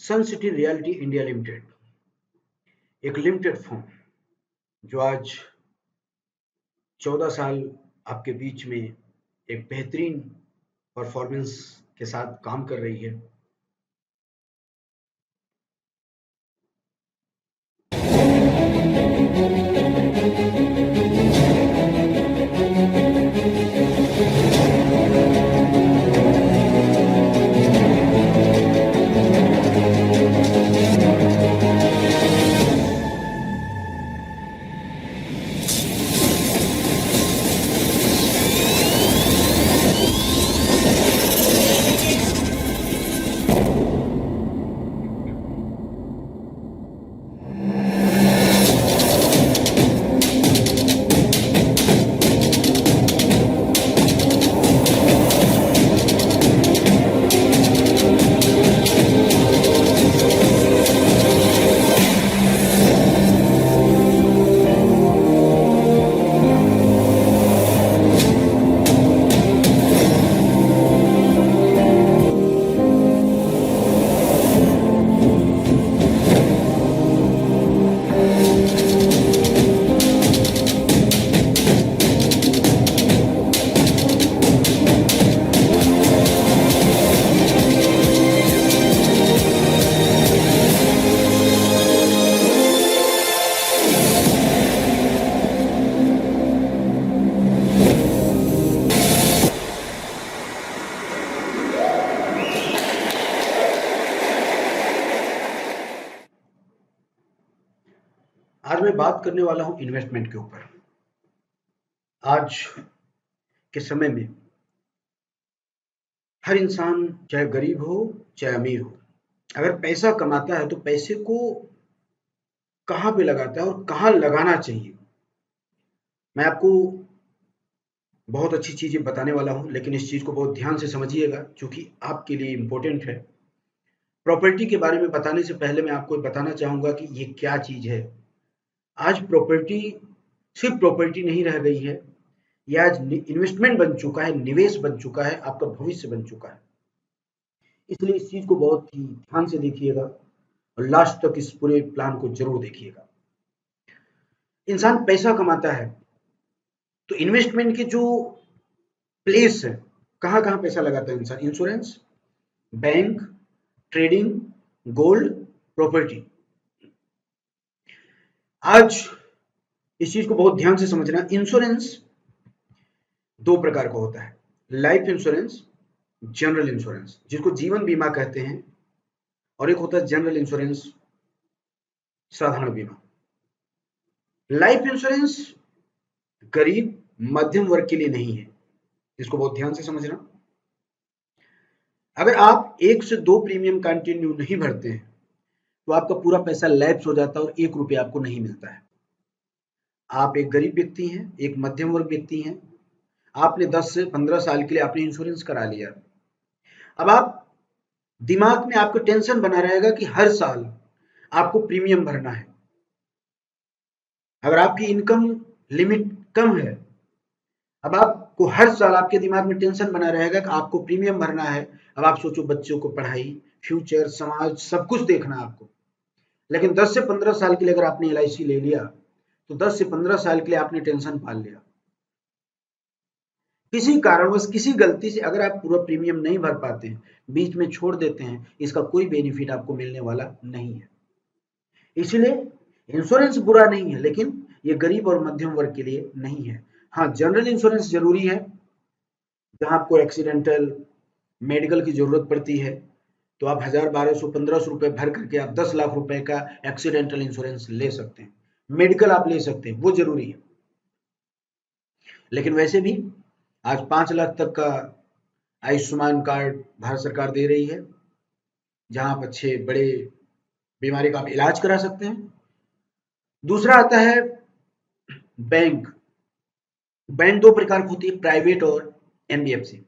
सन city realty India limited एक limited firm जो आज 14 साल आपके बीच में एक बेहतरीन परफॉर्मेंस के साथ काम कर रही है। आज मैं बात करने वाला हूं इन्वेस्टमेंट के ऊपर। आज के समय में हर इंसान, चाहे गरीब हो चाहे अमीर हो, अगर पैसा कमाता है तो पैसे को कहाँ पे लगाता है और कहाँ लगाना चाहिए, मैं आपको बहुत अच्छी चीजें बताने वाला हूं। लेकिन इस चीज को बहुत ध्यान से समझिएगा क्योंकि आपके लिए इम्पोर्टेंट है। प्रॉपर्टी के बारे में बताने से पहले मैं आपको बताना चाहूंगा कि ये क्या चीज है। आज प्रॉपर्टी सिर्फ प्रॉपर्टी नहीं रह गई है, ये आज इन्वेस्टमेंट बन चुका है, निवेश बन चुका है, आपका भविष्य बन चुका है। इसलिए इस चीज को बहुत ही ध्यान से देखिएगा और लास्ट तक इस पूरे प्लान को जरूर देखिएगा। इंसान पैसा कमाता है तो इन्वेस्टमेंट के जो प्लेस है, कहाँ कहाँ पैसा लगाता है इंसान? Insurance, bank, trading, gold, property. आज इस चीज को बहुत ध्यान से समझना। इंश्योरेंस दो प्रकार का होता है, लाइफ इंश्योरेंस, जनरल इंश्योरेंस जिसको जीवन बीमा कहते हैं, और एक होता है जनरल इंश्योरेंस, साधारण बीमा। लाइफ इंश्योरेंस गरीब मध्यम वर्ग के लिए नहीं है, इसको बहुत ध्यान से समझना। अगर आप 1 से 2 प्रीमियम कंटिन्यू नहीं भरते हैं तो आपका पूरा पैसा लैप्स हो जाता है और 1 रुपया आपको नहीं मिलता है। आप एक गरीब व्यक्ति हैं, एक मध्यम वर्ग व्यक्ति हैं, आपने 10 से 15 साल के लिए आपने इंश्योरेंस करा लिया। अब आप दिमाग में आपको टेंशन बना रहेगा कि हर साल आपको प्रीमियम भरना है। अगर आपकी इनकम लिमिट कम है, अब आपको हर साल आपके दिमाग में टेंशन बना रहेगा कि आपको प्रीमियम भरना है। अब आप सोचो, बच्चों को पढ़ाई, फ्यूचर, समाज, सब कुछ देखना है आपको। लेकिन 10 से 15 साल के लिए अगर आपने LIC ले लिया तो 10 से 15 साल के लिए आपने टेंशन पाल लिया। किसी कारणवश, किसी गलती से अगर आप पूरा प्रीमियम नहीं भर पाते हैं, बीच में छोड़ देते हैं, इसका कोई बेनिफिट आपको मिलने वाला नहीं है। इसलिए इंश्योरेंस बुरा नहीं है, लेकिन ये गरीब और मध्यम वर्ग के लिए नहीं है। हाँ, जनरल इंश्योरेंस जरूरी है। जहां आपको एक्सीडेंटल मेडिकल की जरूरत पड़ती है तो आप 1000, 1200, 1500 रुपए भर करके आप 10 लाख रुपए का एक्सीडेंटल इंश्योरेंस ले सकते हैं। मेडिकल आप ले सकते हैं, वो जरूरी है। लेकिन वैसे भी आज 5 लाख तक का आयुष्मान कार्ड भारत सरकार दे रही है, जहां आप अच्छे बड़े बीमारी का आप इलाज करा सकते हैं। दूसरा आता है बैंक। बैंक दो प्रकार की होती है, प्राइवेट और NBFC।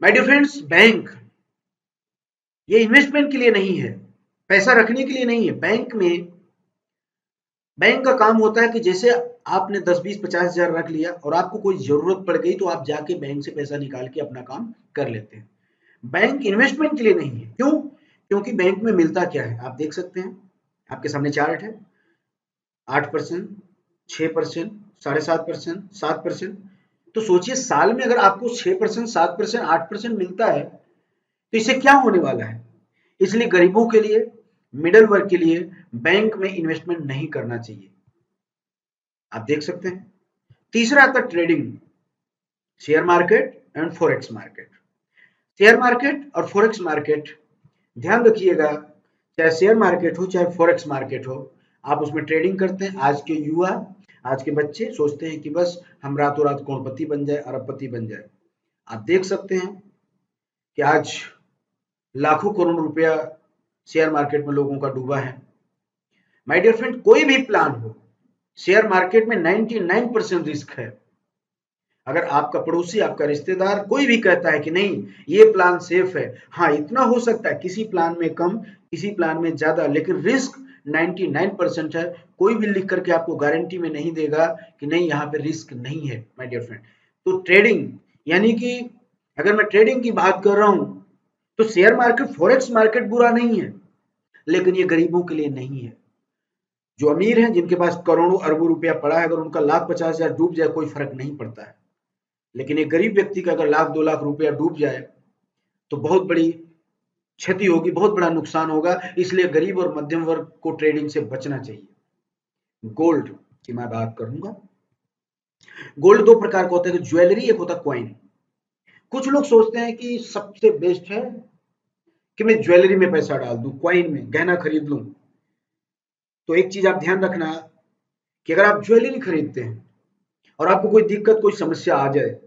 My dear friends, bank ये इन्वेस्टमेंट के लिए नहीं है, पैसा रखने के लिए नहीं है। बैंक का काम होता है कि जैसे आपने 10, 20, 50 हजार रख लिया और आपको कोई जरूरत पड़ गई तो आप जाके बैंक से पैसा निकाल के अपना काम कर लेते हैं। बैंक इन्वेस्टमेंट के लिए नहीं है। क्यों? क्योंकि बैंक में मिलता क्या है आप देख सकते हैं, आपके सामने चार्ट है। 8%, 6%, 7.5%, 7%। तो सोचिए साल में अगर आपको 6%, 7%, 8% मिलता है तो इससे क्या होने वाला है। इसलिए गरीबों के लिए, मिडिल वर्ग के लिए बैंक में इन्वेस्टमेंट नहीं करना चाहिए। आप देख सकते हैं। तीसरा आता trading, share market and forex market. Share market और फॉरेक्स मार्केट, ध्यान रखिएगा, चाहे शेयर मार्केट हो चाहे फॉरेक्स मार्केट हो, आप उसमें ट्रेडिंग करते हैं। आज के युवा, आज के बच्चे सोचते हैं कि बस हम रातों रात करोड़पति बन जाए, अरबपति बन जाए। आप देख सकते हैं कि आज लाखों करोड़ रुपया शेयर मार्केट में लोगों का डूबा है। माय डियर फ्रेंड, कोई भी प्लान हो, शेयर मार्केट में 99% रिस्क है। अगर आपका पड़ोसी, आपका रिश्तेदार कोई भी कहता है कि नहीं ये प्लान सेफ है, हाँ इतना हो सकता है किसी प्लान में कम, किसी प्लान में ज्यादा, लेकिन रिस्क 99% है। कोई भी लिख करके आपको गारंटी में नहीं देगा कि नहीं यहाँ पे रिस्क नहीं है माय डियर फ्रेंड। तो ट्रेडिंग, यानी कि अगर मैं ट्रेडिंग की बात कर रहा हूं तो शेयर मार्केट, फॉरेक्स मार्केट बुरा नहीं है, लेकिन ये गरीबों के लिए नहीं है। जो अमीर हैं, जिनके पास करोड़ों अरबों रुपया पड़ा है, अगर उनका 1,50,000 डूब जाए कोई फर्क नहीं पड़ता है। लेकिन एक गरीब व्यक्ति का अगर 1,00,000-2,00,000 रुपया डूब जाए तो बहुत बड़ी क्षति होगी, बहुत बड़ा नुकसान होगा। इसलिए गरीब और मध्यम वर्ग को ट्रेडिंग से बचना चाहिए। गोल्ड की मैं बात करूंगा। गोल्ड दो प्रकार का होता है, ज्वेलरी, एक होता है कॉइन। कुछ लोग सोचते हैं कि सबसे बेस्ट है कि मैं ज्वेलरी में पैसा डाल दूं, कॉइन में गहना खरीद लूं। तो एक चीज आप ध्यान रखना कि अगर आप ज्वेलरी खरीदते हैं और आपको कोई दिक्कत, कोई समस्या आ जाए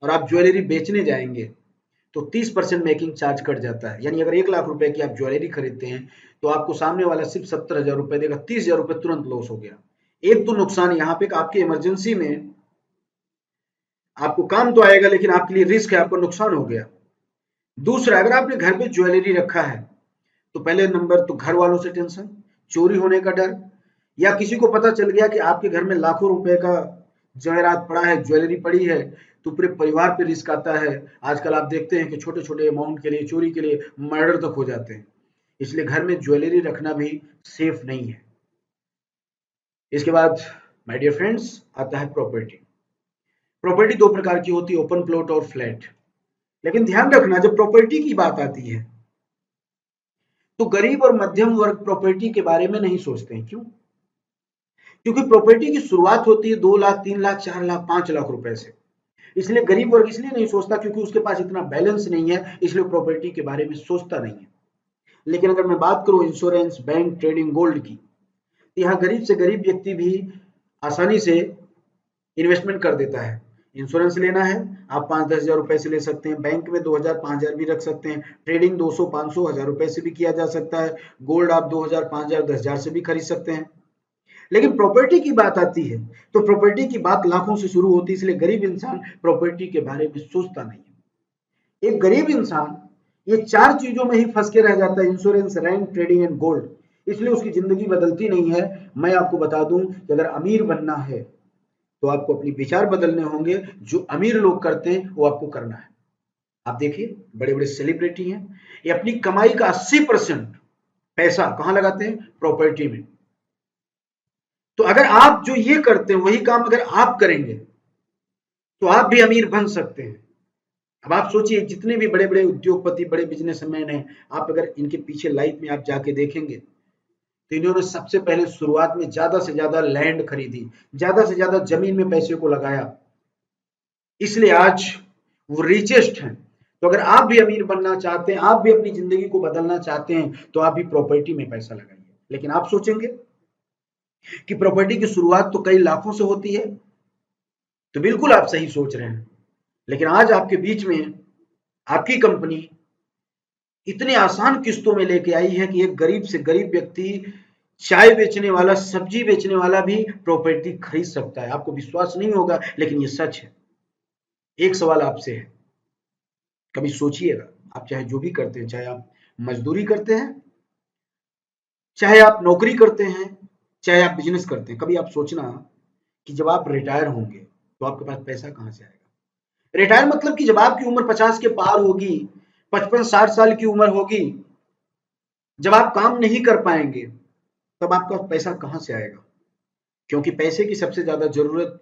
और आप ज्वेलरी बेचने जाएंगे तो 30% मेकिंग चार्ज कट जाता है। यानी अगर 1,00,000 रुपए की आप ज्वेलरी खरीदते हैं तो आपको सामने वाला सिर्फ 70,000 रुपए देगा, 30,000 रुपए तुरंत लॉस हो गया। एक तो नुकसान यहाँ पे कि आपकी इमरजेंसी में आपको काम तो आएगा, लेकिन आपके लिए रिस्क है, आपको नुकसान हो गया। दूसरा, अगर आपने घर पे ज्वेलरी रखा है तो पहले नंबर तो घर वालों से टेंशन, चोरी होने का डर, या किसी को पता चल गया कि आपके घर में लाखों रुपए का जवेरात पड़ा है, ज्वेलरी पड़ी है, तो पूरे परिवार पे रिस्क आता है। आजकल आप देखते हैं कि छोटे छोटे अमाउंट के लिए, चोरी के लिए मर्डर तक हो जाते हैं। इसलिए घर में ज्वेलरी रखना भी सेफ नहीं है। इसके बाद माय डियर फ्रेंड्स आता है प्रॉपर्टी। प्रॉपर्टी दो प्रकार की होती है, ओपन प्लॉट और फ्लैट। लेकिन ध्यान रखना, जब प्रॉपर्टी की बात आती है तो गरीब और मध्यम वर्ग प्रॉपर्टी के बारे में नहीं सोचते हैं। क्यों? क्योंकि प्रॉपर्टी की शुरुआत होती है 2,00,000, 3,00,000, 4,00,000, 5,00,000 रुपए से। इसलिए गरीब वर्ग इसलिए नहीं सोचता क्योंकि उसके पास इतना बैलेंस नहीं है, इसलिए प्रॉपर्टी के बारे में सोचता नहीं है। लेकिन अगर मैं बात करूं इंश्योरेंस, बैंक, ट्रेडिंग, गोल्ड की, तो यहाँ गरीब से गरीब व्यक्ति भी आसानी से इन्वेस्टमेंट कर देता है। इंश्योरेंस लेना है, आप 5-10 हजार रुपए से ले सकते हैं। बैंक में 2,000, 5,000 भी रख सकते हैं। ट्रेडिंग 200, 500, 1,000 रुपए से भी किया जा सकता है। गोल्ड आप 2,000, 5,000, 10,000 से भी खरीद सकते हैं। लेकिन प्रॉपर्टी की बात आती है तो प्रॉपर्टी की बात लाखों से शुरू होती है, इसलिए गरीब इंसान प्रॉपर्टी के बारे में सोचता नहीं है। एक गरीब इंसान ये चार चीजों में ही फंस के रह जाता है, insurance, rank, trading and gold, इसलिए उसकी जिंदगी बदलती नहीं है। मैं आपको बता दूं कि अगर अमीर बनना है तो आपको अपने विचार बदलने होंगे। जो अमीर लोग करते हैं वो आपको करना है। आप देखिए बड़े बड़े सेलिब्रिटी हैं, ये अपनी कमाई का 80% पैसा कहां लगाते हैं? प्रॉपर्टी में। तो अगर आप जो ये करते हैं वही काम अगर आप करेंगे तो आप भी अमीर बन सकते हैं। अब आप सोचिए जितने भी बड़े बड़े उद्योगपति, बड़े बिजनेसमैन हैं, आप अगर इनके पीछे लाइफ में आप जाके देखेंगे तो इन्होंने सबसे पहले शुरुआत में ज्यादा से ज्यादा लैंड खरीदी, ज्यादा से ज्यादा जमीन में पैसे को लगाया, इसलिए आज वो रिचेस्ट हैं। तो अगर आप भी अमीर बनना चाहते हैं, आप भी अपनी जिंदगी को बदलना चाहते हैं, तो आप भी प्रॉपर्टी में पैसा लगाइए। लेकिन आप सोचेंगे कि प्रॉपर्टी की शुरुआत तो कई लाखों से होती है, तो बिल्कुल आप सही सोच रहे हैं। लेकिन आज आपके बीच में आपकी कंपनी इतने आसान किस्तों में लेके आई है कि एक गरीब से गरीब व्यक्ति, चाय बेचने वाला, सब्जी बेचने वाला भी प्रॉपर्टी खरीद सकता है। आपको विश्वास नहीं होगा लेकिन ये सच है। एक सवाल आपसे है, कभी सोचिएगा, आप चाहे जो भी करते हैं, चाहे आप मजदूरी करते हैं, चाहे आप नौकरी करते हैं, चाहे आप बिजनेस करते हैं, कभी आप सोचना कि जब आप रिटायर होंगे तो आपके पास पैसा कहां से आएगा। रिटायर मतलब कि जब आपकी उम्र 50 के पार होगी, 55-60 साल की उम्र होगी, जब आप काम नहीं कर पाएंगे, तब आपका पैसा कहां से आएगा? क्योंकि पैसे की सबसे ज्यादा जरूरत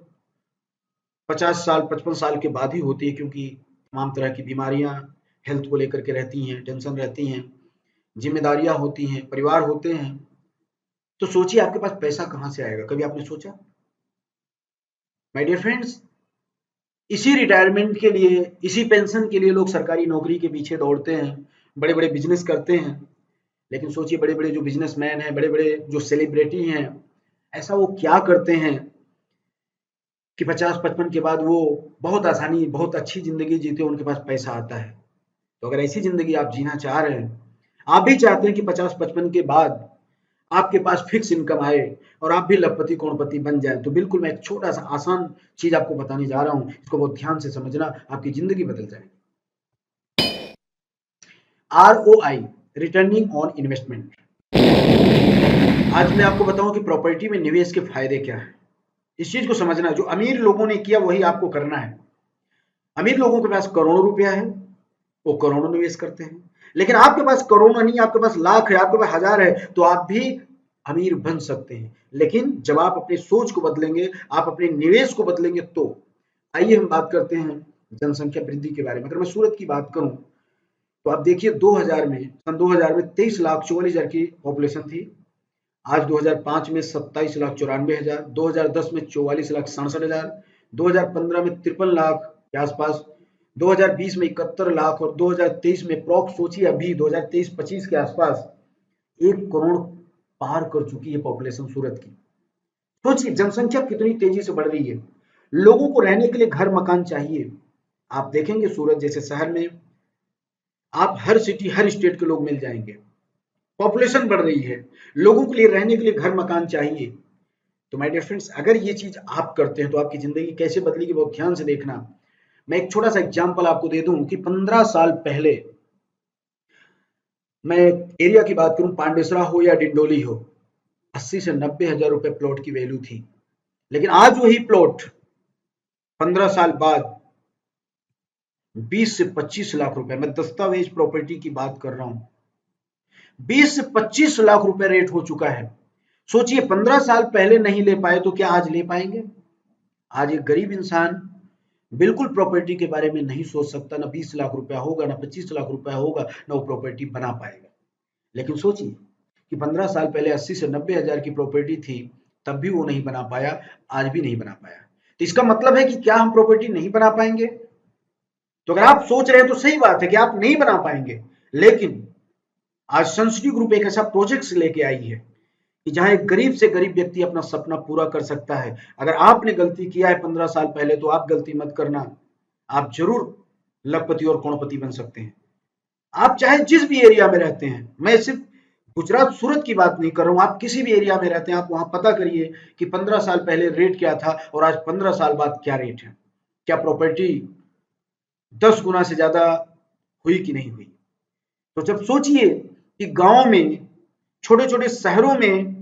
50 साल 55 साल के बाद ही होती है, क्योंकि तमाम तरह की बीमारियां हेल्थ को लेकर के रहती हैं, टेंशन रहती हैं, जिम्मेदारियां होती हैं, परिवार होते हैं। तो सोचिए आपके पास पैसा कहां से आएगा? कभी आपने सोचा? माय डियर फ्रेंड्स, इसी रिटायरमेंट के लिए, इसी पेंशन के लिए लोग सरकारी नौकरी के पीछे दौड़ते हैं, बड़े बड़े बिजनेस करते हैं। लेकिन सोचिए बड़े बड़े जो बिजनेसमैन हैं, बड़े बड़े जो सेलिब्रिटी हैं, ऐसा वो क्या करते हैं कि 50-55 के बाद वो बहुत आसानी, बहुत अच्छी जिंदगी जीते, उनके पास पैसा आता है। तो अगर ऐसी जिंदगी आप जीना चाह रहे हैं, आप भी चाहते हैं कि 50-55 के बाद आपके पास फिक्स इनकम आए और आप भी लखपति करोड़पति बन जाए, तो बिल्कुल मैं एक छोटा सा आसान चीज आपको बताने जा रहा हूं, इसको बहुत ध्यान से समझना, आपकी जिंदगी बदल जाएगी। ROI, returning on investment. आज मैं आपको बताऊं कि प्रॉपर्टी में निवेश के फायदे क्या है। इस चीज को समझना, जो अमीर लोगों ने किया वही आपको करना है। अमीर लोगों के पास करोड़ों रुपया है, वो करोड़ों निवेश करते हैं। लेकिन आपके पास करोड़ों नहीं, आपके पास लाख है, आपके पास हजार है, तो आप भी अमीर बन सकते हैं। लेकिन जब आप अपनी सोच को बदलेंगे, आप अपने निवेश को बदलेंगे, तो आइए हम बात करते हैं जनसंख्या वृद्धि के बारे में। अगर मैं सूरत की बात करूं, तो आप देखिए 2000 में, सन 2000 में 23,44,000 की पॉपुलेशन थी। आज 2005 में 27,94,000, 2010 में 44,67,000, 2015 में 53 लाख के आसपास, 2020 में 71 लाख और 2023 में अप्रॉक्स सोचिए अभी 2023-25 के आसपास 1 करोड़ पार कर चुकी है पॉपुलेशन सूरत की। सोचिए जनसंख्या कितनी तेजी से बढ़ रही है। लोगों को रहने के लिए घर मकान चाहिए। आप देखेंगे सूरत जैसे शहर में आप हर सिटी, हर स्टेट के लोग मिल जाएंगे। पॉपुलेशन बढ़ रही है, लोगों के लिए रहने के लिए घर मकान चाहिए। तो माय डियर फ्रेंड्स, अगर ये चीज आप करते हैं तो आपकी जिंदगी कैसे बदलेगी, बहुत ध्यान से देखना। मैं एक छोटा सा एग्जांपल आपको दे दूं कि 15 साल पहले, मैं एरिया की बात करूं, पांडेसरा हो या डिंडोली हो, 80 से 90 हजार रुपए प्लॉट की वैल्यू थी। लेकिन आज वही प्लॉट 15 साल बाद 20 से 25 लाख रुपए, मैं दस्तावेज प्रॉपर्टी की बात कर रहा हूं, 20 से 25 लाख रुपए रेट हो चुका है। सोचिए 15 साल पहले नहीं ले पाए तो क्या आज ले पाएंगे? आज एक गरीब इंसान बिल्कुल प्रॉपर्टी के बारे में नहीं सोच सकता, ना 20 लाख रुपया होगा, ना 25 लाख रुपया होगा, ना वो प्रॉपर्टी बना पाएगा। लेकिन सोचिए कि 15 साल पहले 80 से 90 हजार की प्रॉपर्टी थी, तब भी वो नहीं बना पाया, आज भी नहीं बना पाया। तो इसका मतलब है कि क्या हम प्रॉपर्टी नहीं बना पाएंगे? तो अगर आप सोच रहे हैं तो सही बात है कि आप नहीं बना पाएंगे। लेकिन आज संस्कृति ग्रुप एक ऐसा प्रोजेक्ट लेके आई है कि जहां एक गरीब से गरीब व्यक्ति अपना सपना पूरा कर सकता है। अगर आपने गलती किया है 15 साल पहले, तो आप गलती मत करना, आप जरूर लखपति और करोड़पति बन सकते हैं। आप चाहे जिस भी एरिया में रहते हैं, मैं सिर्फ गुजरात सूरत की बात नहीं कर रहा हूं, आप किसी भी एरिया में रहते हैं, आप वहां पता करिए कि 15 साल पहले रेट क्या था और आज 15 साल बाद क्या रेट है। क्या प्रॉपर्टी 10 गुना से ज्यादा हुई कि नहीं हुई? तो जब सोचिए कि गांव में, छोटे छोटे शहरों में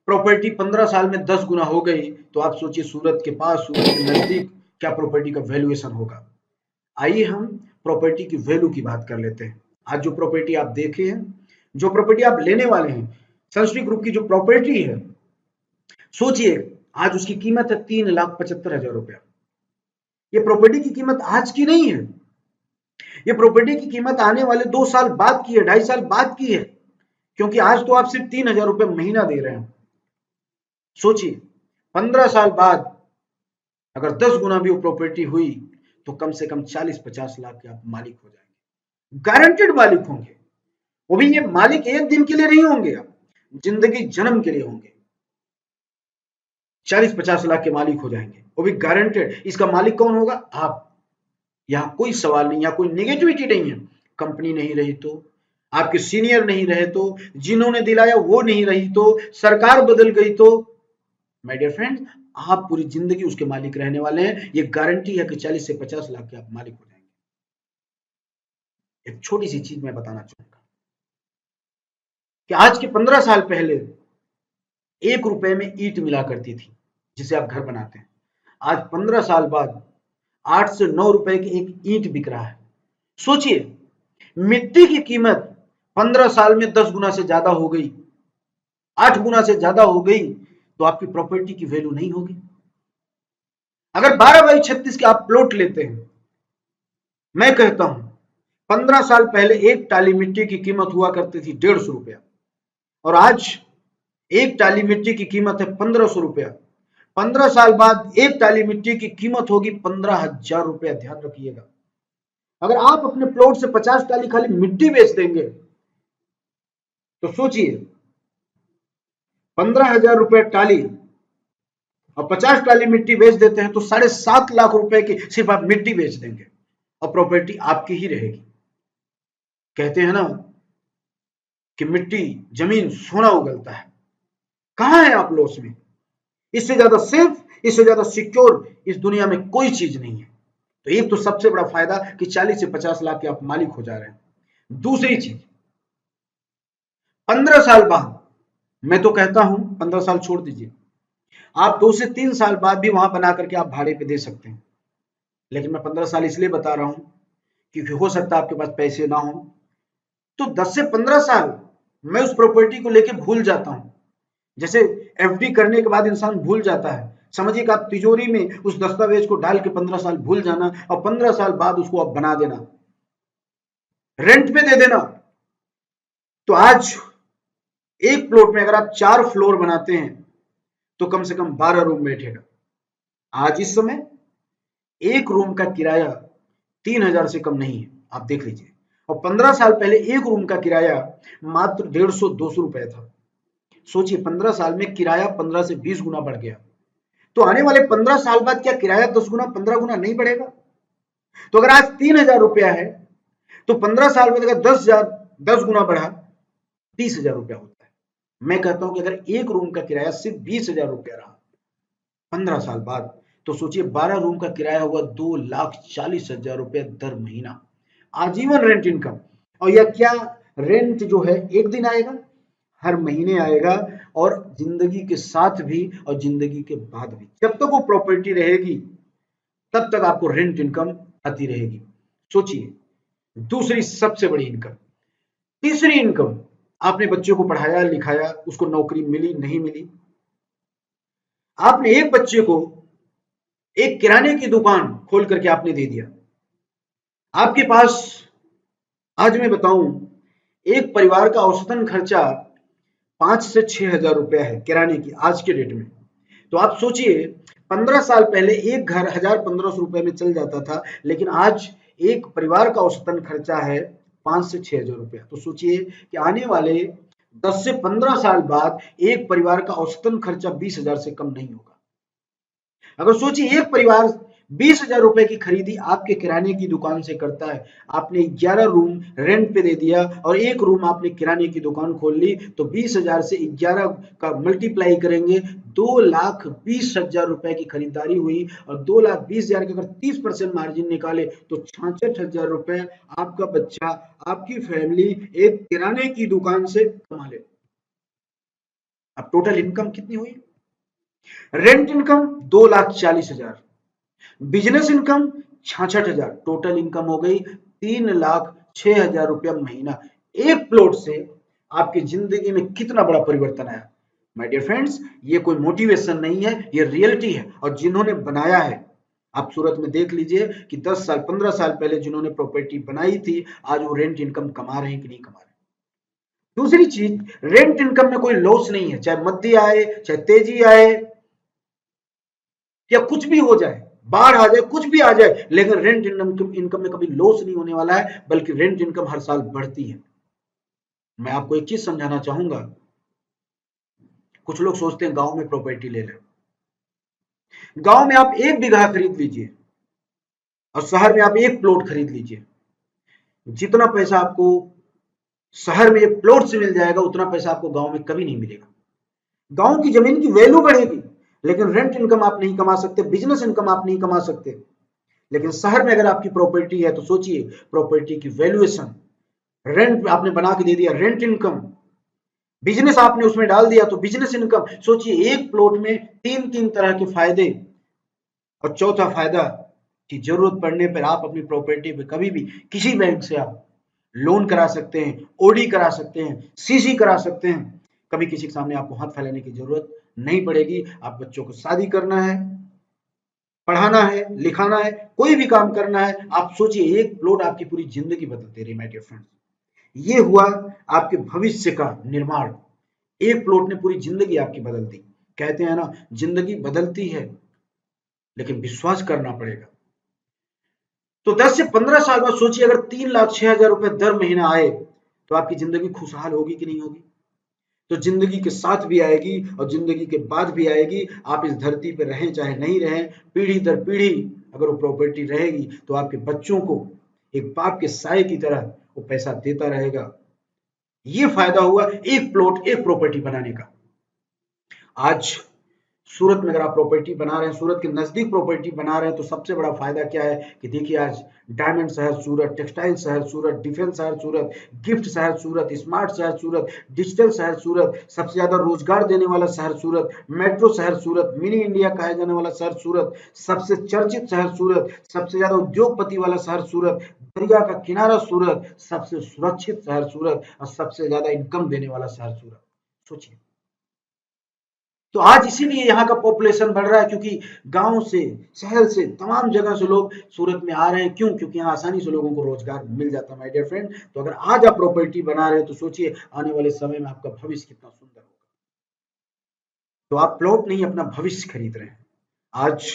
प्रॉपर्टी 15 साल में 10 गुना हो गई, तो आप सोचिए सूरत के पास, सूरत के नजदीक क्या प्रॉपर्टी का वैल्यूएशन होगा। आइए हम प्रॉपर्टी की वैल्यू की बात कर लेते हैं। आज जो प्रॉपर्टी आप देखे हैं, जो प्रॉपर्टी आप लेने वाले हैं, संस्कृति ग्रुप की जो प्रॉपर्टी है, सोचिए आज उसकी कीमत है 3,75,000 रुपया। ये प्रॉपर्टी की कीमत आज की नहीं है, ये प्रॉपर्टी की कीमत आने वाले 2 साल बाद की है, 2.5 साल बाद की है। क्योंकि आज तो आप सिर्फ 3,000 रुपए महीना दे रहे हैं। सोचिए 15 साल बाद अगर 10 गुना भी वो प्रॉपर्टी हुई, तो कम से कम 40-50 लाख के आप मालिक हो जाएंगे, गारंटेड मालिक होंगे। वो भी ये मालिक एक दिन के लिए नहीं होंगे, आप जिंदगी जन्म के लिए होंगे। 40-50 लाख के मालिक हो जाएंगे, वो भी गारंटेड। इसका मालिक कौन होगा? आप। यहां कोई सवाल नहीं, यहां कोई नेगेटिविटी नहीं है। कंपनी नहीं रही तो, आपके सीनियर नहीं रहे तो, जिन्होंने दिलाया वो नहीं रही तो, सरकार बदल गई तो, माय डियर फ्रेंड, आप पूरी जिंदगी उसके मालिक रहने वाले हैं। ये गारंटी है कि 40 से 50 लाख के आप मालिक हो जाएंगे। एक छोटी सी चीज मैं बताना चाहूंगा कि आज के 15 साल पहले 1 रुपए में ईंट मिला करती थी, जिसे आप घर बनाते हैं। आज 15 साल बाद 8 से 9 रुपए की एक ईंट बिक रहा है। सोचिए मिट्टी की कीमत 15 साल में 10 गुना से ज्यादा हो गई, 8 गुना से ज्यादा हो गई, तो आपकी प्रॉपर्टी की वैल्यू नहीं होगी। अगर 12 बाई 36 के आप प्लॉट लेते हैं, मैं कहता हूं 15 साल पहले एक टाली मिट्टी की कीमत हुआ करती थी 150 रुपया, और आज एक टाली मिट्टी की कीमत है 1500 रुपया। 15 साल बाद एक टाली मिट्टी की कीमत होगी 15,000 रुपया। ध्यान रखिएगा, अगर आप अपने प्लॉट से 50 टाली खाली मिट्टी बेच देंगे तो सोचिए 15,000 रुपया टाली और 50 टाली मिट्टी बेच देते हैं तो 7.5 लाख रुपए की सिर्फ आप मिट्टी बेच देंगे और प्रॉपर्टी आपकी ही रहेगी। कहते हैं ना कि मिट्टी जमीन सोना उगलता है, कहां है आप लॉस में? इससे ज्यादा सेफ, इससे ज्यादा सिक्योर इस दुनिया में कोई चीज नहीं है। तो एक तो सबसे बड़ा फायदा कि 40 से 50 लाख के आप मालिक हो जा रहे हैं। दूसरी चीज, 15 साल बाद, मैं तो कहता हूं 15 साल छोड़ दीजिए, आप 2 से 3 साल बाद भी वहां बना करके आप भाड़े पे दे सकते हैं। लेकिन मैं 15 साल इसलिए बता रहा हूं क्योंकि हो सकता है आपके पास पैसे ना हो, तो 10 से 15 साल मैं उस प्रॉपर्टी को लेके भूल जाता हूं। जैसे एफडी करने के बाद इंसान भूल जाता है, समझिए कि आप तिजोरी में उस दस्तावेज को डाल के 15 साल भूल जाना और 15 साल बाद उसको आप बना देना, रेंट पे दे देना। तो आज एक प्लॉट में अगर आप 4 फ्लोर बनाते हैं तो कम से कम 12 रूम बैठेगा। आज इस समय एक रूम का किराया 3,000 से कम नहीं है, आप देख लीजिए। और 15 साल पहले एक रूम का किराया मात्र 150-200 रुपए था। सोचिए 15 साल में किराया 15 से 20 गुना बढ़ गया। तो आने वाले 15 साल बाद क्या किराया 10 गुना 15 गुना नहीं बढ़ेगा? तो अगर आज 3,000 रुपया है तो 15 साल में अगर 10 गुना बढ़ा 30,000 रुपया होता है। मैं कहता हूं कि अगर एक रूम का किराया सिर्फ 20,000 रुपया रहा 15 साल बाद, तो सोचिए 12 रूम का किराया हुआ 2,40,000 रुपया दर महीना, आजीवन रेंट इनकम। और यह क्या रेंट जो है एक दिन आएगा, हर महीने आएगा, और जिंदगी के साथ भी और जिंदगी के बाद भी, जब तक वो प्रॉपर्टी रहेगी तब तक आपको रेंट इनकम आती रहेगी। सोचिए, दूसरी सबसे बड़ी इनकम। तीसरी इनकम, आपने बच्चों को पढ़ाया लिखाया, उसको नौकरी मिली नहीं मिली, आपने एक बच्चे को एक किराने की दुकान खोल करके आपने दे दिया। आपके पास, आज मैं बताऊं, एक परिवार का औसतन खर्चा 5 से 6 हजार रुपया है किराने की आज के डेट में। तो आप सोचिए 15 साल पहले एक घर 1,000-1,500 रुपए में चल जाता था, लेकिन आज एक परिवार का औसतन खर्चा है 5 से 6 हजार रुपया। तो सोचिए कि आने वाले 10 से 15 साल बाद एक परिवार का औसतन खर्चा 20,000 से कम नहीं होगा। अगर सोचिए एक परिवार 20,000 रुपए की खरीदी आपके किराने की दुकान से करता है, आपने 11 रूम रेंट पे दे दिया और एक रूम आपने किराने की दुकान खोल ली, तो 20,000 से 11 का मल्टीप्लाई करेंगे, 2,20,000 रुपए की खरीदारी हुई। और 2,20,000 के अगर 30% मार्जिन निकाले तो 66,000 रुपए आपका बच्चा, आपकी फैमिली एक किराने की दुकान से कमा ले। अब टोटल इनकम कितनी हुई? Rent income 2,40,000, business income 66,000, total income हो गई 3,06,000 रुपया महीना। एक प्लॉट से आपकी जिंदगी में कितना बड़ा परिवर्तन आया। माय डियर फ्रेंड्स, ये कोई मोटिवेशन नहीं है, ये रियलिटी है। और जिन्होंने बनाया है, आप सूरत में देख लीजिए कि 10 साल 15 साल पहले जिन्होंने प्रॉपर्टी बनाई थी, आज वो रेंट इनकम कमा रहे हैं कि नहीं कमा रहे। दूसरी चीज, रेंट इनकम में कोई लॉस नहीं है, चाहे मंदी आए, चाहे तेजी आए, या कुछ भी हो जाए, बाढ़ आ जाए, कुछ भी आ जाए, लेकिन रेंट इनकम में कभी लॉस नहीं होने वाला है, बल्कि रेंट इनकम हर साल बढ़ती है। मैं आपको एक चीज समझाना चाहूंगा, कुछ लोग सोचते हैं गांव में प्रॉपर्टी ले लें। गांव में आप 1 बीघा खरीद लीजिए और शहर में आप एक प्लॉट खरीद लीजिए, जितना पैसा आपको शहर में एक प्लॉट से मिल जाएगा उतना पैसा आपको गांव में कभी नहीं मिलेगा। गांव की जमीन की वैल्यू बढ़ेगी, लेकिन रेंट इनकम आप नहीं कमा सकते, बिजनेस इनकम आप नहीं कमा सकते। लेकिन शहर में अगर आपकी प्रॉपर्टी है तो सोचिए प्रॉपर्टी की वैल्यूएशन, रेंट आपने बना के दे दिया, रेंट इनकम, बिजनेस आपने उसमें डाल दिया तो बिजनेस इनकम। सोचिए एक प्लॉट में 3 तरह के फायदे। और चौथा फायदा कि जरूरत पड़ने पर आप अपनी प्रॉपर्टी पे कभी भी किसी बैंक से आप लोन करा सकते हैं, ओडी करा सकते हैं, सीसी करा सकते हैं। कभी किसी के सामने आपको हाथ फैलाने की जरूरत नहीं पड़ेगी। आप बच्चों को शादी करना है, पढ़ाना है, लिखाना है, कोई भी काम करना है, आप सोचिए एक प्लॉट आपकी पूरी जिंदगी बदल दे रही है माय डियर फ्रेंड्स। ये हुआ आपके भविष्य का निर्माण। एक प्लॉट ने पूरी जिंदगी आपकी बदल दी। कहते हैं ना, जिंदगी बदलती है लेकिन विश्वास करना पड़ेगा। तो 10 से 15 साल बाद सोचिए, अगर 3,06,000 रुपए दर महीना आए तो आपकी जिंदगी खुशहाल होगी कि नहीं होगी? तो जिंदगी के साथ भी आएगी और जिंदगी के बाद भी आएगी। आप इस धरती पर रहें चाहे नहीं रहें, पीढ़ी दर पीढ़ी अगर वो प्रॉपर्टी रहेगी तो आपके बच्चों को एक बाप के साय की तरह वो पैसा देता रहेगा। ये फायदा हुआ एक प्लॉट, एक प्रॉपर्टी बनाने का। आज सूरत में अगर आप प्रॉपर्टी बना रहे हैं, सूरत के नजदीक प्रॉपर्टी बना रहे हैं, तो सबसे बड़ा फायदा क्या है कि देखिए, आज डायमंड शहर सूरत, टेक्सटाइल शहर सूरत, डिफेंस शहर सूरत, गिफ्ट शहर सूरत, स्मार्ट शहर सूरत, डिजिटल शहर सूरत, सबसे ज्यादा रोजगार देने वाला शहर सूरत, मेट्रो शहर सूरत, मिनी इंडिया कहा जाने वाला शहर सूरत, सबसे चर्चित शहर सूरत, सबसे ज्यादा उद्योगपति वाला शहर सूरत, दरिया का किनारा सूरत, सबसे सुरक्षित शहर सूरत और सबसे ज्यादा इनकम देने वाला शहर सूरत। सोचिए, तो आज इसीलिए यहाँ का पॉपुलेशन बढ़ रहा है, क्योंकि गांव से, शहर से, तमाम जगह से लोग सूरत में आ रहे हैं। क्यों? क्योंकि यहाँ आसानी से लोगों को रोजगार मिल जाता है माय डियर फ्रेंड। तो अगर आज आप प्रॉपर्टी बना रहे हैं तो सोचिए आने वाले समय में आपका भविष्य कितना सुंदर होगा। तो आप प्लॉट नहीं, अपना भविष्य खरीद रहे हैं। आज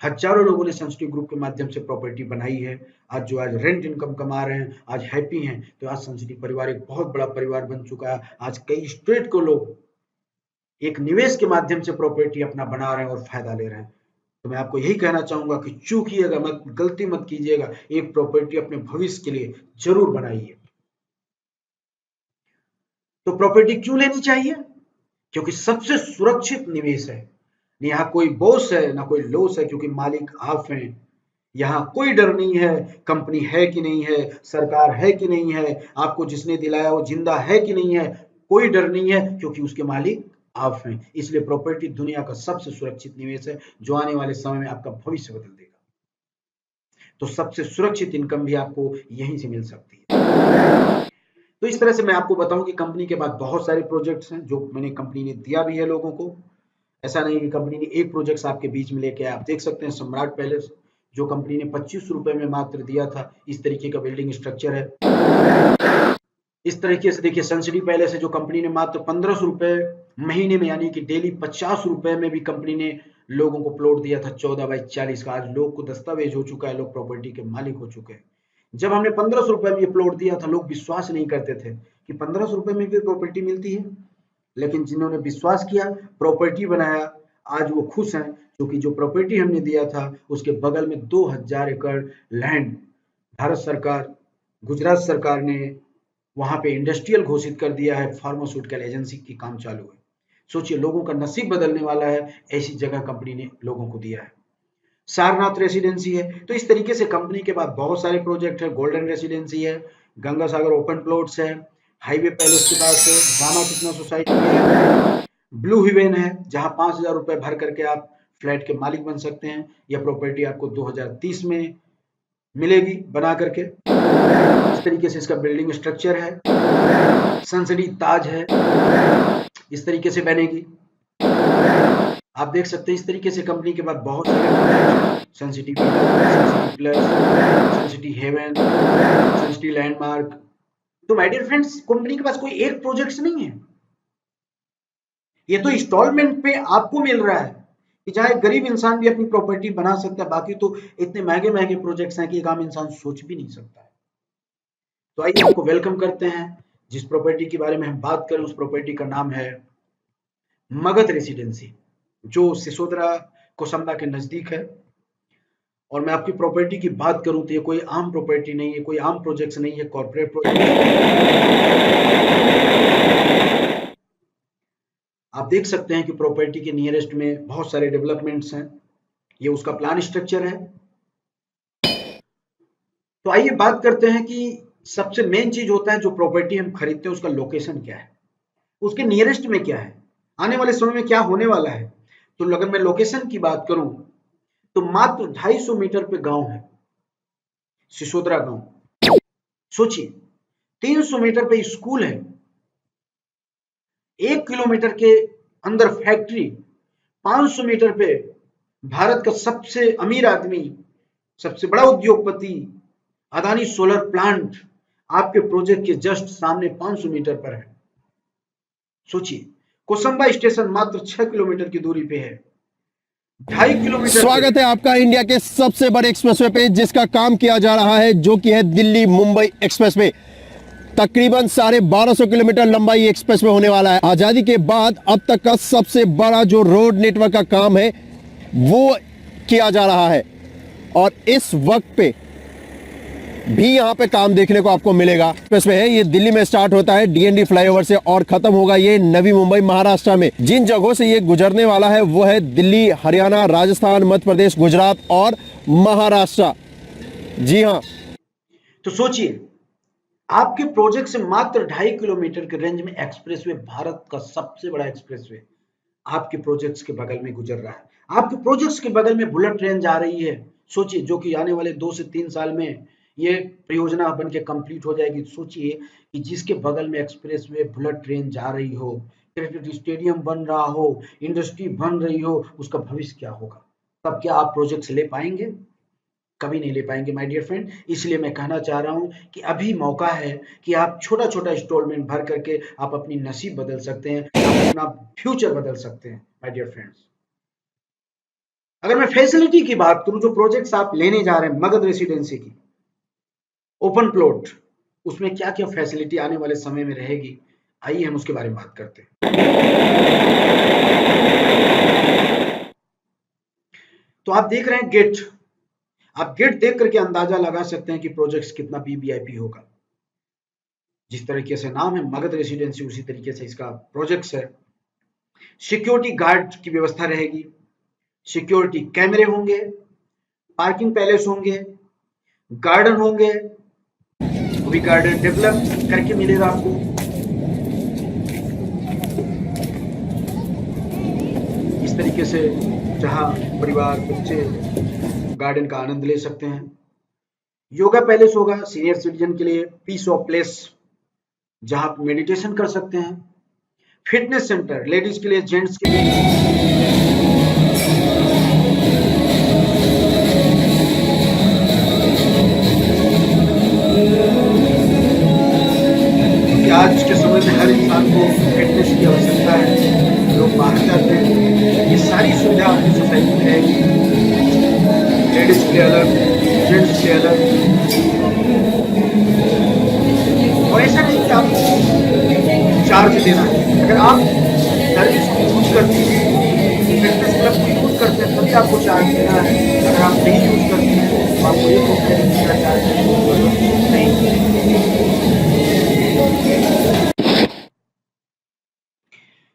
हजारों लोगों ने सेंसिटिव ग्रुप के माध्यम से प्रॉपर्टी बनाई है। आज जो आज रेंट इनकम कमा रहे हैं, आज हैप्पी हैं। तो आज सेंसिटिव परिवार एक बहुत बड़ा परिवार बन चुका है। आज कई स्टेट को लोग एक निवेश के माध्यम से प्रॉपर्टी अपना बना रहे हैं और फायदा ले रहे हैं। तो मैं आपको यही कहना चाहूंगा कि चूकिएगा मत, गलती मत कीजिएगा, एक प्रॉपर्टी अपने भविष्य के लिए जरूर बनाइए। तो प्रॉपर्टी क्यों लेनी चाहिए? क्योंकि सबसे सुरक्षित निवेश है। यहाँ कोई बॉस है ना कोई लॉस है, क्योंकि मालिक आप हैं। यहाँ कोई डर नहीं है, कंपनी है कि नहीं है, सरकार है कि नहीं है, आपको जिसने दिलाया वो जिंदा है कि नहीं है, कोई डर नहीं है, क्योंकि उसके मालिक आप हैं। इसलिए प्रॉपर्टी दुनिया का सबसे सुरक्षित निवेश है, जो आने वाले समय में आपका भविष्य बदल देगा। तो सबसे सुरक्षित इनकम भी आपको यहीं से मिल सकती है। तो इस तरह से मैं आपको बताऊं कि कंपनी के पास बहुत सारे प्रोजेक्ट्स हैं जो मैंने कंपनी ने दिया भी है लोगों को। ऐसा नहीं कि कंपनी ने एक प्रोजेक्ट आपके बीच में लेके आया। आप देख सकते हैं सम्राट पैलेस, जो कंपनी ने 25 रुपए में मात्र दिया था, इस तरीके का बिल्डिंग स्ट्रक्चर है। इस तरीके से देखिए सन सिटी पैलेस है, जो कंपनी ने मात्र 1500 रुपए महीने में, यानी कि डेली 50 रुपए में भी कंपनी ने लोगों को प्लॉट दिया था 14 बाई 40 का। आज लोग को दस्तावेज हो चुका है, लोग प्रॉपर्टी के मालिक हो चुके हैं। जब हमने 1500 रुपए में ये प्लॉट दिया था, लोग विश्वास नहीं करते थे कि 1500 रुपए में भी प्रॉपर्टी मिलती है। लेकिन जिन्होंने विश्वास किया, प्रॉपर्टी बनाया, आज वो खुश हैं, क्योंकि जो प्रॉपर्टी हमने दिया था उसके बगल में 2000 एकड़ लैंड भारत सरकार, गुजरात सरकार ने वहां पे इंडस्ट्रियल घोषित कर दिया है। फार्मास्यूटिकल एजेंसी की काम चालू है। सोचिए, लोगों का नसीब बदलने वाला है, ऐसी जगह कंपनी ने लोगों को दिया है। सारनाथ रेसिडेंसी है। तो इस तरीके से कंपनी के पास बहुत सारे प्रोजेक्ट है। गोल्डन रेसिडेंसी है, गंगा सागर ओपन प्लॉट्स है, हाईवे पैलेस के पास है, रामा कृष्णा सोसाइटी है, ब्लू हिवेन है, जहां 5,000 रुपए भर करके आप फ्लैट के मालिक बन सकते हैं। यह प्रॉपर्टी आपको 2030 में मिलेगी बना करके। इस तरीके से इसका बिल्डिंग स्ट्रक्चर है। सनसिटी ताज है, इस तरीके से बनेगी। आप देख सकते हैं इस तरीके से कंपनी के बाद बहुत सारे project, Suncity plus, Suncity heaven, Suncity landmark. तो माय डियर फ्रेंड्स, कंपनी के पास कोई एक प्रोजेक्ट नहीं है, ये तो इंस्टॉलमेंट पे आपको मिल रहा है कि चाहे गरीब इंसान भी अपनी प्रॉपर्टी बना सकता है। बाकी तो इतने महंगे महंगे प्रोजेक्ट्स हैं कि एक आम इंसान सोच भी नहीं सकता है। तो आइए आपको वेलकम करते हैं। जिस प्रॉपर्टी के बारे में हम बात करें, उस प्रॉपर्टी का नाम है मगध रेसिडेंसी, जो सिसोदरा कोसंबा के नजदीक है। और मैं आपकी प्रॉपर्टी की बात करूं तो ये कोई आम प्रॉपर्टी नहीं है, कोई आम प्रोजेक्ट नहीं है, कॉर्पोरेट प्रोजेक्ट। आप देख सकते हैं कि प्रॉपर्टी के नियरेस्ट में बहुत सारे डेवलपमेंट्स हैं। ये उसका प्लान स्ट्रक्चर है। तो आइए बात करते हैं कि सबसे मेन चीज होता है जो प्रॉपर्टी हम खरीदते हैं, उसका लोकेशन क्या है, उसके नियरेस्ट में क्या है, आने वाले समय में क्या होने वाला है। तो अगर मैं लोकेशन की बात करूं तो मात्र 250 मीटर पे गांव है, सिसोदरा गांव। सोचिए, 300 मीटर पे स्कूल है, 1 किलोमीटर के अंदर फैक्ट्री, 500 मीटर पे भारत का सबसे अमीर आदमी, सबसे बड़ा उद्योगपति अदानी सोलर प्लांट आपके प्रोजेक्ट के जस्ट सामने 500 मीटर पर है। सोचिए, कोसंबा स्टेशन मात्र 6 किलोमीटर की दूरी पे है, 2.5 किलोमीटर पे। स्वागत है आपका इंडिया के सबसे बड़े एक्सप्रेसवे पे, जिसका काम किया जा रहा है, जो कि है दिल्ली मुंबई एक्सप्रेसवे। तकरीबन 1250 किलोमीटर लंबाई एक्सप्रेसवे होने वाला है। आजादी के बाद अब तक का सबसे बड़ा जो रोड नेटवर्क का काम है वो किया जा रहा है, और इस वक्त पे भी यहां पे काम देखने को आपको मिलेगा। एक्सप्रेसवे है, ये दिल्ली में स्टार्ट होता है डीएनडी फ्लाईओवर से और खत्म होगा ये नवी मुंबई महाराष्ट्र में। जिन जगहों से ये गुजरने वाला है वो है दिल्ली, हरियाणा, राजस्थान, मध्य प्रदेश, गुजरात और महाराष्ट्र। जी हाँ, तो सोचिए, आपके प्रोजेक्ट से मात्र 2.5 किलोमीटर के रेंज में एक्सप्रेसवे, भारत का सबसे बड़ा एक्सप्रेसवे आपके प्रोजेक्ट्स के बगल में गुजर रहा है। आपके प्रोजेक्ट्स के बगल में बुलेट ट्रेन जा रही है। सोचिए, जो कि आने वाले 2 से 3 साल में ये परियोजना बन के कंप्लीट हो जाएगी। सोचिए कि जिसके बगल में एक्सप्रेसवे, बुलेट ट्रेन जा रही हो, क्रिकेट स्टेडियम बन रहा हो, इंडस्ट्री बन रही हो, उसका भविष्य क्या होगा? तब क्या आप प्रोजेक्ट्स ले पाएंगे? कभी नहीं ले पाएंगे माय डियर फ्रेंड। इसलिए मैं कहना चाह रहा हूं कि अभी मौका है कि आप छोटा छोटा इंस्टॉलमेंट भर करके आप अपनी नसीब बदल सकते हैं, आप अपना फ्यूचर बदल सकते हैं माय डियर फ्रेंड्स। अगर मैं फैसिलिटी की बात करूं, जो प्रोजेक्ट्स आप लेने जा रहे हैं मगध रेसिडेंसी की, ओपन प्लॉट, उसमें क्या क्या फैसिलिटी आने वाले समय में रहेगी, आइए हम उसके बारे में बात करते हैं। तो आप देख रहे हैं गेट, आप गेट देख करके अंदाजा लगा सकते हैं कि प्रोजेक्ट कितना वीवीआईपी होगा। जिस तरीके से नाम है मगध रेसिडेंसी, उसी तरीके से इसका प्रोजेक्ट्स है। सिक्योरिटी गार्ड की व्यवस्था रहेगी, सिक्योरिटी कैमरे होंगे, पार्किंग पैलेस होंगे, गार्डन होंगे, वो भी गार्डन डेवलप करके मिलेगा आपको। इस तरीके से जहां परिवार, बच्चे गार्डन का आनंद ले सकते हैं। योगा पैलेस होगा सीनियर सिटीजन के लिए, पीस ऑफ प्लेस जहां आप मेडिटेशन कर सकते हैं। फिटनेस सेंटर लेडीज के लिए, जेंट्स के लिए। क्योंकि आज के समय में हर इंसान को फिटनेस की आवश्यकता है, लोग बाहर जाते हैं, ये सारी सुविधा आपकी सोसाइटी में रहेगी। लेडीज के लिए अलग, जेंट्स के अलग। और ऐसा नहीं कि आपको चार्ज देना है, अगर आप सर्विस को यूज करते हैं, फिटनेस क्लब को यूज करते हैं, तभी आपको चार्ज देना है। अगर आप नहीं यूज करते हैं तो आपको एक रुपये का चार्ज देने की जरूरत नहीं।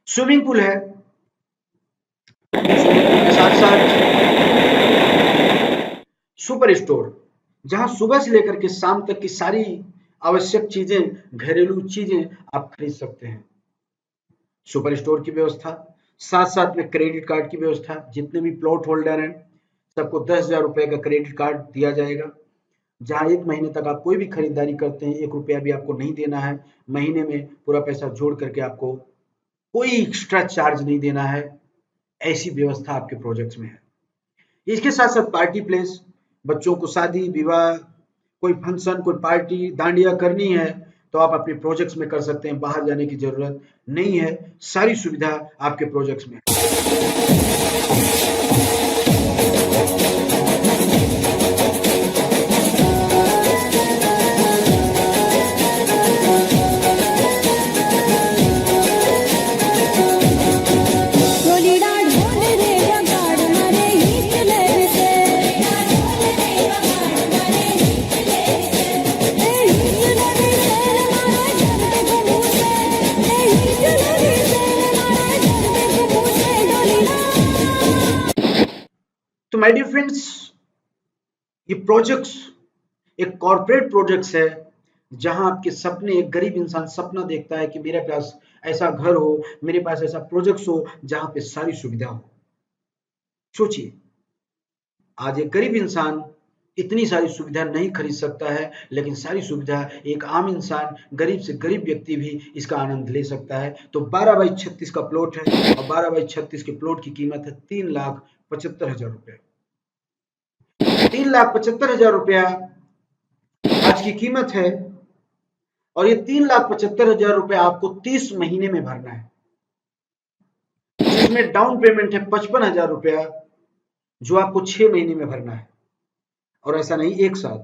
स्विमिंग पूल है, स्विमिंग पूल के साथ साथ सुपर स्टोर, जहां सुबह से लेकर के शाम तक की सारी आवश्यक चीजें, घरेलू चीजें आप खरीद सकते हैं। सुपर स्टोर की व्यवस्था, साथ साथ में क्रेडिट कार्ड की व्यवस्था। जितने भी प्लॉट होल्डर हैं सबको 10,000 रुपए का क्रेडिट कार्ड दिया जाएगा, जहां 1 महीने तक आप कोई भी खरीदारी करते हैं 1 रुपया भी आपको नहीं देना है। महीने में पूरा पैसा जोड़ करके आपको कोई एक्स्ट्रा चार्ज नहीं देना है। ऐसी व्यवस्था आपके प्रोजेक्ट्स में है। इसके साथ साथ पार्टी प्लेस, बच्चों को शादी विवाह, कोई फंक्शन, कोई पार्टी, दांडिया करनी है तो आप अपने प्रोजेक्ट्स में कर सकते हैं, बाहर जाने की जरूरत नहीं है। सारी सुविधा आपके प्रोजेक्ट्स में है। तो माय डियर फ्रेंड्स, ये प्रोजेक्ट्स एक कॉर्पोरेट प्रोजेक्ट्स है, जहां आपके सपने, एक गरीब इंसान सपना देखता है कि मेरे पास ऐसा घर हो, मेरे पास ऐसा प्रोजेक्ट्स हो जहां पे सारी सुविधा हो। सोचिए, आज एक गरीब इंसान इतनी सारी सुविधा नहीं खरीद सकता है, लेकिन सारी सुविधा एक आम इंसान, गरीब से गरीब व्यक्ति भी इसका आनंद ले सकता है। तो 12x36 का प्लॉट है और 12x36 के प्लॉट की कीमत है 3,75,000 रुपये। 3,75,000 रुपया आज की कीमत है और ये 3,75,000 रुपये आपको 30 महीने में भरना है, जिसमें डाउन पेमेंट है 55,000 रुपया, जो आपको 6 महीने में भरना है। और ऐसा नहीं एक साथ,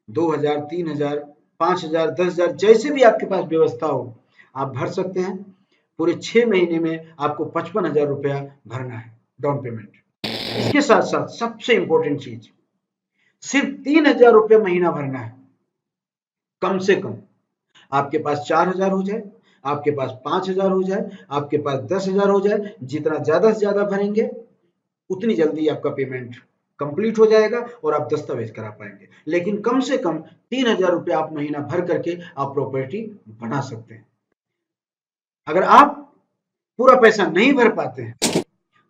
2,000, 3,000, 5,000, 10,000, जैसे भी आपके पास व्यवस्था हो आप भर सकते हैं। पूरे 6 महीने में आपको 55,000 रुपया भरना है डाउन पेमेंट। इसके साथ साथ सबसे इंपॉर्टेंट चीज, सिर्फ 3,000 रुपया महीना भरना है कम से कम। आपके पास 4,000 हो जाए, आपके पास 5,000 हो जाए, आपके पास 10,000 हो जाए, जितना ज्यादा से ज्यादा भरेंगे उतनी जल्दी आपका पेमेंट कंप्लीट हो जाएगा और आप दस्तावेज करा पाएंगे। लेकिन कम से कम 3,000 रुपया आप महीना भर करके आप प्रॉपर्टी बना सकते हैं। अगर आप पूरा पैसा नहीं भर पाते हैं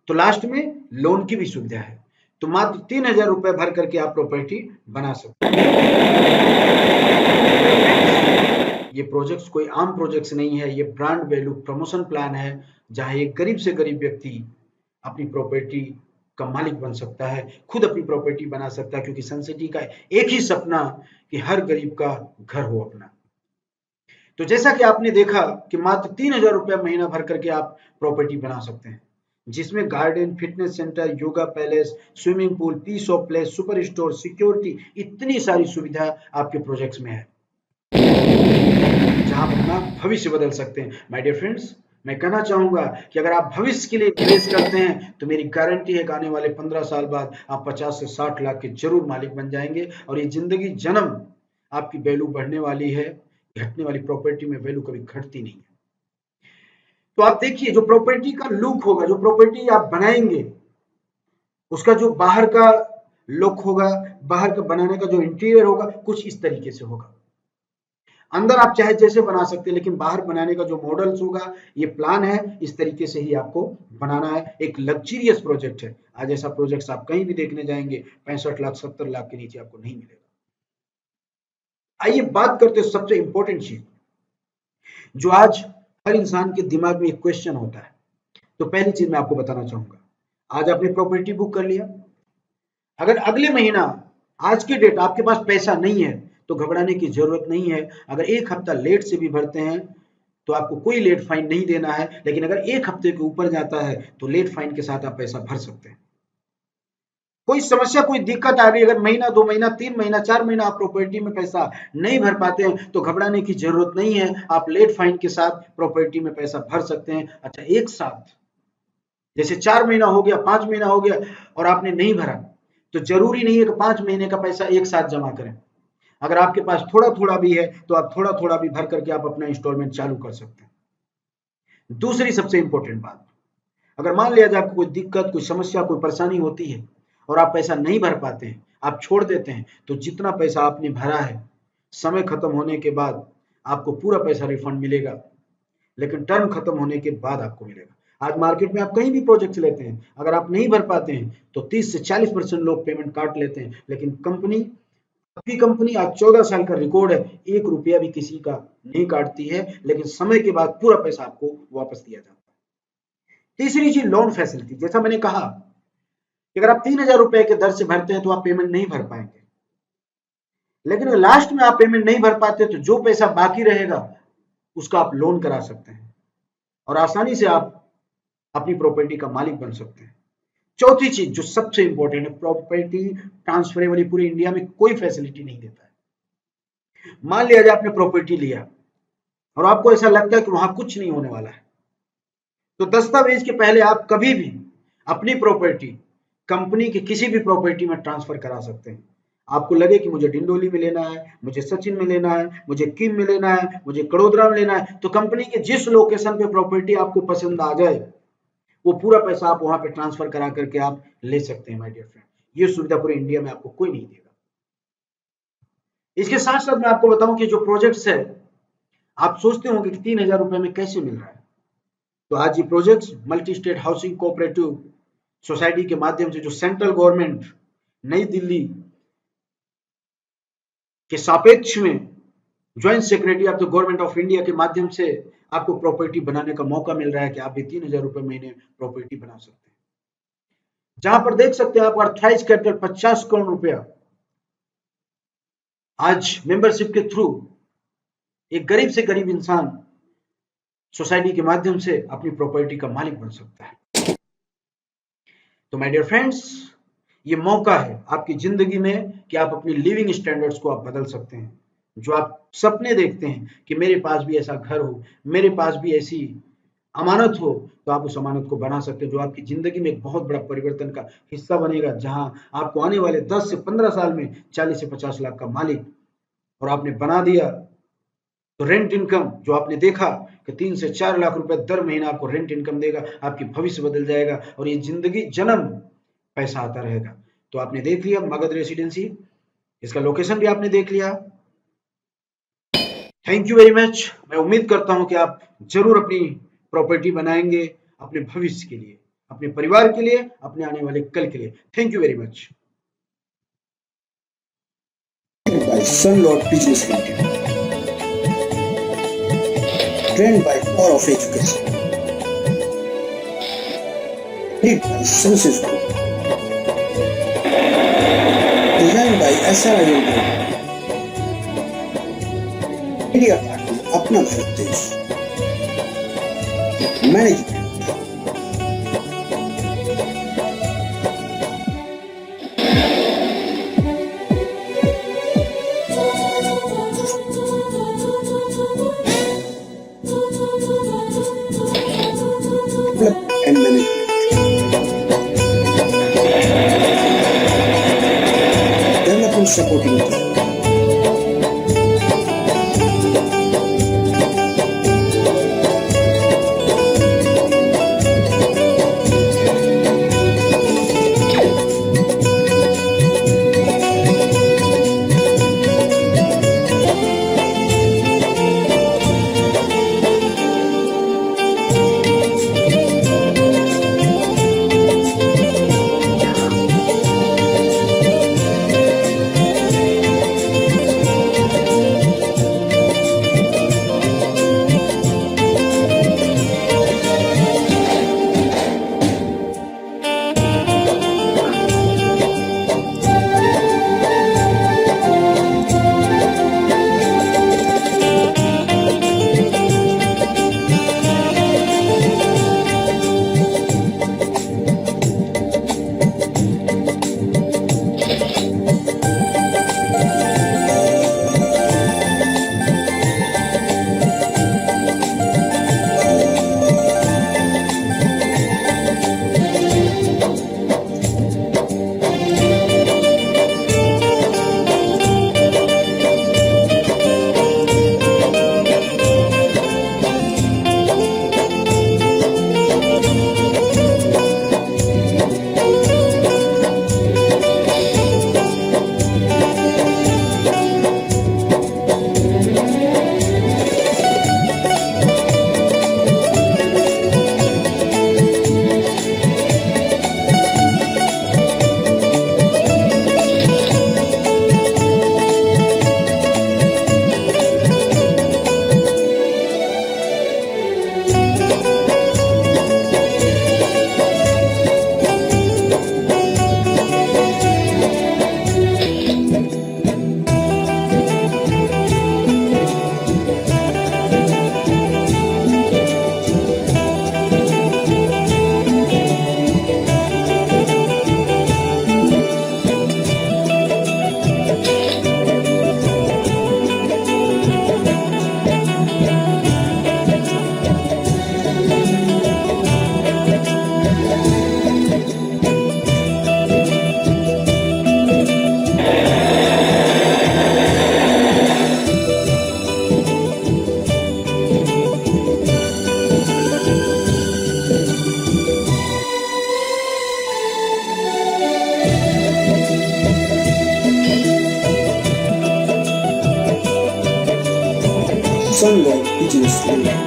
तो लास्ट में लोन की भी सुविधा है, तो मात्र 3,000 रुपये भर करके आप प्रॉपर्टी बना सकते हैं। ये प्रोजेक्ट्स कोई आम प्रोजेक्ट्स नहीं है, ये ब्रांड वैल्यू प्रमोशन प्लान है, जहां एक गरीब से गरीब व्यक्ति अपनी प्रॉपर्टी का मालिक बन सकता है, खुद अपनी प्रॉपर्टी बना सकता है, क्योंकि सन सिटी का एक ही सपना कि हर गरीब का घर हो अपना। तो जैसा कि आपने देखा कि मात्र 3,000 रुपया महीना भर करके आप प्रॉपर्टी बना सकते हैं, जिसमें garden, fitness centre, yoga palace, swimming pool, peace of place, super store, security, इतनी सारी सुविधा आपके प्रोजेक्ट्स में है, जहां आप अपना भविष्य बदल सकते हैं। माय डियर फ्रेंड्स, मैं कहना चाहूंगा कि अगर आप भविष्य के लिए निवेश करते हैं तो मेरी गारंटी है कि आने वाले 15 साल बाद आप 50 से 60 लाख के जरूर मालिक बन जाएंगे और ये जिंदगी जन्म आपकी वैल्यू बढ़ने वाली है। घटने वाली प्रॉपर्टी में वैल्यू कभी घटती नहीं है। तो आप देखिए, जो प्रॉपर्टी का लुक होगा, जो प्रॉपर्टी आप बनाएंगे, उसका जो बाहर का लुक होगा, बाहर का बनाने का जो इंटीरियर होगा, कुछ इस तरीके से होगा। अंदर आप चाहे जैसे बना सकते हैं, लेकिन बाहर बनाने का जो मॉडल्स होगा, ये प्लान है, इस तरीके से ही आपको बनाना है। एक लग्जरियस प्रोजेक्ट है। आज ऐसा प्रोजेक्ट आप कहीं भी देखने जाएंगे 65 लाख 70 लाख के नीचे आपको नहीं मिलेगा। आइए बात करते हैं सबसे इंपॉर्टेंट चीज, जो आज हर इंसान के दिमाग में एक क्वेश्चन होता है। तो पहली चीज मैं आपको बताना चाहूंगा, आज आपने प्रॉपर्टी बुक कर लिया, अगर अगले महीना आज की डेट आपके पास पैसा नहीं है तो घबराने की जरूरत नहीं है। अगर एक हफ्ता लेट से भी भरते हैं तो आपको कोई लेट फाइन नहीं देना है, लेकिन अगर एक हफ्ते के ऊपर जाता है तो लेट फाइन के साथ आप पैसा भर सकते हैं। कोई समस्या, कोई दिक्कत आ गई, अगर महीना, 2 महीना, 3 महीना, 4 महीना आप प्रॉपर्टी में पैसा नहीं भर पाते हैं तो घबराने की जरूरत नहीं है। आप लेट फाइन के साथ प्रॉपर्टी में पैसा भर सकते हैं। अच्छा, एक साथ जैसे 4 महीना हो गया, 5 महीना हो गया और आपने नहीं भरा, तो जरूरी नहीं है कि 5 महीने का पैसा एक साथ जमा करें। अगर आपके पास थोड़ा थोड़ा भी है तो आप थोड़ा थोड़ा भी भर करके आप अपना इंस्टॉलमेंट चालू कर सकते हैं। दूसरी सबसे इंपॉर्टेंट बात, अगर मान लिया जाए आपको कोई दिक्कत, कोई समस्या, कोई परेशानी होती है और आप पैसा नहीं भर पाते हैं, आप छोड़ देते हैं, तो जितना पैसा आपने भरा है समय खत्म होने के बाद आपको पूरा पैसा रिफंड मिलेगा, लेकिन टर्म खत्म होने के बाद आपको मिलेगा। आज मार्केट में आप कहीं भी प्रोजेक्ट लेते हैं, अगर आप नहीं भर पाते हैं तो 30 से 40% लोग पेमेंट काट लेते हैं, लेकिन आपकी कंपनी आज 14 साल का रिकॉर्ड है, 1 रुपया भी किसी का नहीं काटती है, लेकिन समय के बाद पूरा पैसा आपको वापस दिया जाता है। तीसरी चीज, लोन फैसिलिटी। जैसा मैंने कहा कि अगर आप 3,000 रुपए के दर से भरते हैं तो आप पेमेंट नहीं भर पाएंगे, लेकिन लास्ट में आप पेमेंट नहीं भर पाते तो जो पैसा बाकी रहेगा उसका आप लोन करा सकते हैं और आसानी से आप अपनी प्रॉपर्टी का मालिक बन सकते हैं। चौथी चीज जो सबसे इंपॉर्टेंट है, प्रॉपर्टी ट्रांसफरेबल पूरे इंडिया में कोई फैसिलिटी नहीं देता है। मान लिया जाए आपने प्रॉपर्टी लिया और आपको ऐसा लगता है कि वहां कुछ नहीं होने वाला है, तो दस्तावेज के पहले आप कभी भी अपनी प्रॉपर्टी कंपनी की किसी भी प्रॉपर्टी में ट्रांसफर करा सकते हैं। आपको लगे कि मुझे डिंडोली में लेना है, मुझे सचिन में लेना है, मुझे किम में लेना है, मुझे कड़ोदरा में लेना है, तो कंपनी के जिस लोकेशन पे प्रॉपर्टी आपको पसंद आ जाए वो पूरा पैसा आप वहां पे ट्रांसफर करा करके आप ले सकते हैं। माय डियर फ्रेंड, ये सुविधा पूरे इंडिया में आपको कोई नहीं देगा। इसके साथ साथ मैं आपको बताऊं कि जो प्रोजेक्ट्स है, आप सोचते होंगे कि 3,000 रुपए में कैसे मिल रहा है, तो आज ये projects multi state housing cooperative society के माध्यम से, जो सेंट्रल गवर्नमेंट नई दिल्ली के सापेक्ष में joint secretary of the government of India के माध्यम से आपको प्रॉपर्टी बनाने का मौका मिल रहा है कि आप भी 3,000 रुपए महीने प्रॉपर्टी बना सकते हैं। जहां पर देख सकते हैं आप अर्थराइज कैपिटल 50 करोड़ रुपया आज मेंबरशिप के थ्रू एक गरीब से गरीब इंसान सोसाइटी के माध्यम से अपनी प्रॉपर्टी का मालिक बन सकता है। तो माय डियर फ्रेंड्स, ये मौका है आपकी जिंदगी में कि आप अपनी लिविंग स्टैंडर्ड्स को आप बदल सकते हैं। जो आप सपने देखते हैं कि मेरे पास भी ऐसा घर हो, मेरे पास भी ऐसी अमानत हो, तो आप उस अमानत को बना सकते हैं, जो आपकी जिंदगी में एक बहुत बड़ा परिवर्तन का हिस्सा बनेगा, जहां आपको आने वाले 10 से 15 साल में 40 से 50 लाख का मालिक, और आपने बना दिया तो रेंट इनकम जो आपने देखा कि 3 से 4 लाख रुपए दर महीना आपको रेंट इनकम देगा, आपकी भविष्य बदल जाएगा और ये जिंदगी जन्म पैसा आता रहेगा। तो आपने देख लिया मगध रेसिडेंसी, इसका लोकेशन भी आपने देख लिया। Thank you very much. मैं उम्मीद करता हूं कि आप जरूर अपनी प्रॉपर्टी बनाएंगे अपने भविष्य के लिए, अपने परिवार के लिए, अपने आने वाले कल के लिए। Thank you very much. Sunlord Business Limited, trained by Power of Education, led by Senses Group, designed by SRIL Group, media partner अपना भारत देश, management and management. Development supporting team. Sunlord Business Limited.